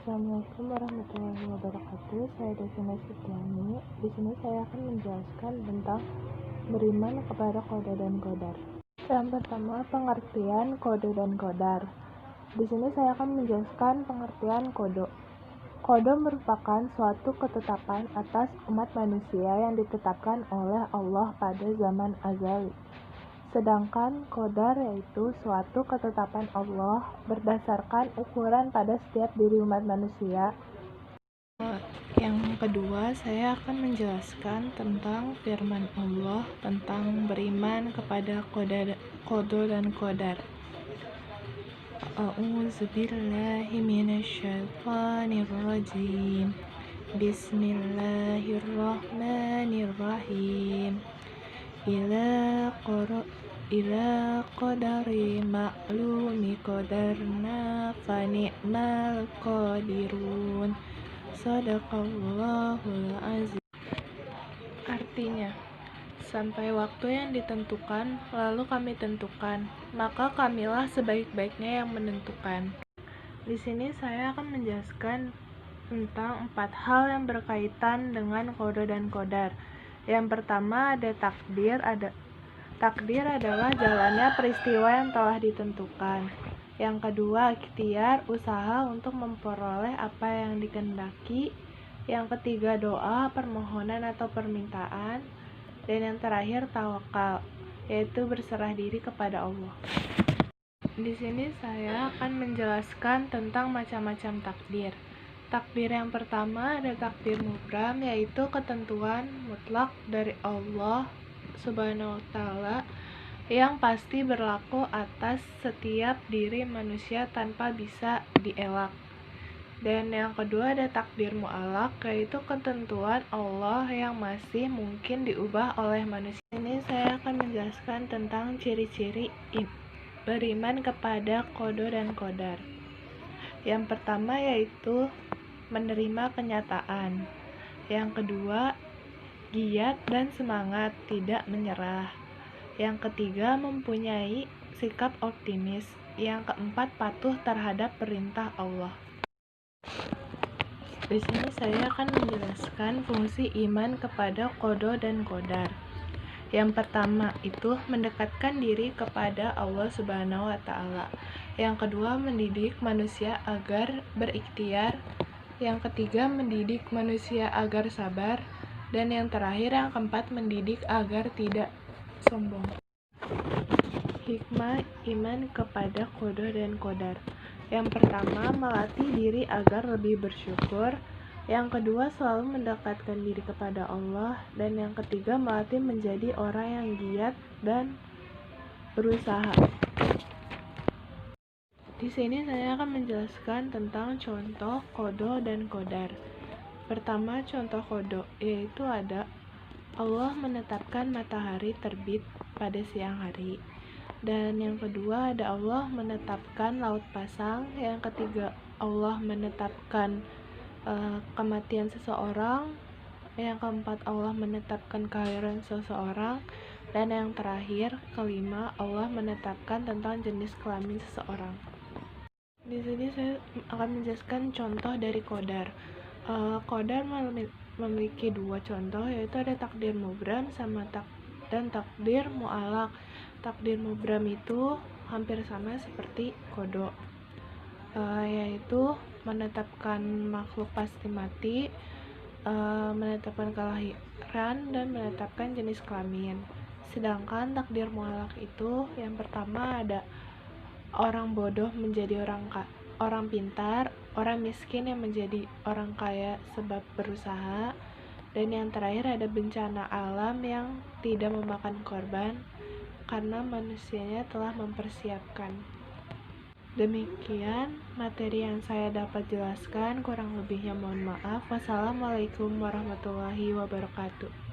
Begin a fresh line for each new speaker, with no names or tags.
Assalamualaikum warahmatullahi wabarakatuh. Saya Devina Setiani. Di sini saya akan menjelaskan tentang beriman kepada qada dan qadar. Yang pertama, pengertian qada dan qadar. Di sini saya akan menjelaskan pengertian qada. Qada merupakan suatu ketetapan atas umat manusia yang ditetapkan oleh Allah pada zaman azali. Sedangkan qadar yaitu suatu ketetapan Allah berdasarkan ukuran pada setiap diri umat manusia. Yang kedua, saya akan menjelaskan tentang firman Allah tentang beriman kepada qada dan qadar. A'udzubillahi minasyaitonirrajim. Bismillahirrahmanirrahim. Ila qadari ma'lumi qadarna fa ni'mal qadirun. Shadaqallahul azim. Artinya, sampai waktu yang ditentukan, lalu kami tentukan, maka kamilah sebaik-baiknya yang menentukan. Di sini saya akan menjelaskan tentang 4 hal yang berkaitan dengan qada dan qadar. Yang pertama ada takdir. Takdir adalah jalannya peristiwa yang telah ditentukan. Yang kedua, ikhtiar, usaha untuk memperoleh apa yang dikehendaki. Yang ketiga, doa, permohonan atau permintaan. Dan yang terakhir, tawakal, yaitu berserah diri kepada Allah. Di sini saya akan menjelaskan tentang macam-macam takdir. Takdir yang pertama ada takdir mubram, yaitu ketentuan mutlak dari Allah Subhanahu wa Ta'ala yang pasti berlaku atas setiap diri manusia tanpa bisa dielak. Dan yang kedua ada takdir mu'alaq, yaitu ketentuan Allah yang masih mungkin diubah oleh manusia. Ini saya akan menjelaskan tentang ciri-ciri beriman kepada qada dan qadar. Yang pertama yaitu menerima kenyataan. Yang kedua, giat dan semangat, tidak menyerah. Yang ketiga, mempunyai sikap optimis. Yang keempat, patuh terhadap perintah Allah. Di sini saya akan menjelaskan fungsi iman kepada qada dan qadar. Yang pertama itu mendekatkan diri kepada Allah Subhanahu wa Ta'ala. Yang kedua, mendidik manusia agar berikhtiar. Yang ketiga, mendidik manusia agar sabar. Dan yang terakhir, yang keempat, mendidik agar tidak sombong. Hikmah iman kepada qada dan qadar. Yang pertama, melatih diri agar lebih bersyukur. Yang kedua, selalu mendekatkan diri kepada Allah. Dan yang ketiga, melatih menjadi orang yang giat dan berusaha. Di sini saya akan menjelaskan tentang contoh qada dan qadar. Pertama, contoh qada, yaitu ada Allah menetapkan matahari terbit pada siang hari. Dan yang kedua ada Allah menetapkan laut pasang. Yang ketiga Allah menetapkan kematian seseorang. Yang keempat Allah menetapkan kelahiran seseorang. Dan yang terakhir, kelima, Allah menetapkan tentang jenis kelamin seseorang. Di sini saya akan menjelaskan contoh dari qadar. Qadar memiliki 2 contoh, yaitu ada takdir mubram dan takdir mu'alaq. Takdir mubram itu hampir sama seperti qada, yaitu menetapkan makhluk pasti mati, menetapkan kelahiran, dan menetapkan jenis kelamin. Sedangkan takdir mu'alaq itu yang pertama ada orang bodoh menjadi orang pintar, orang miskin yang menjadi orang kaya sebab berusaha, dan yang terakhir ada bencana alam yang tidak memakan korban karena manusianya telah mempersiapkan. Demikian materi yang saya dapat jelaskan, kurang lebihnya mohon maaf. Wassalamualaikum warahmatullahi wabarakatuh.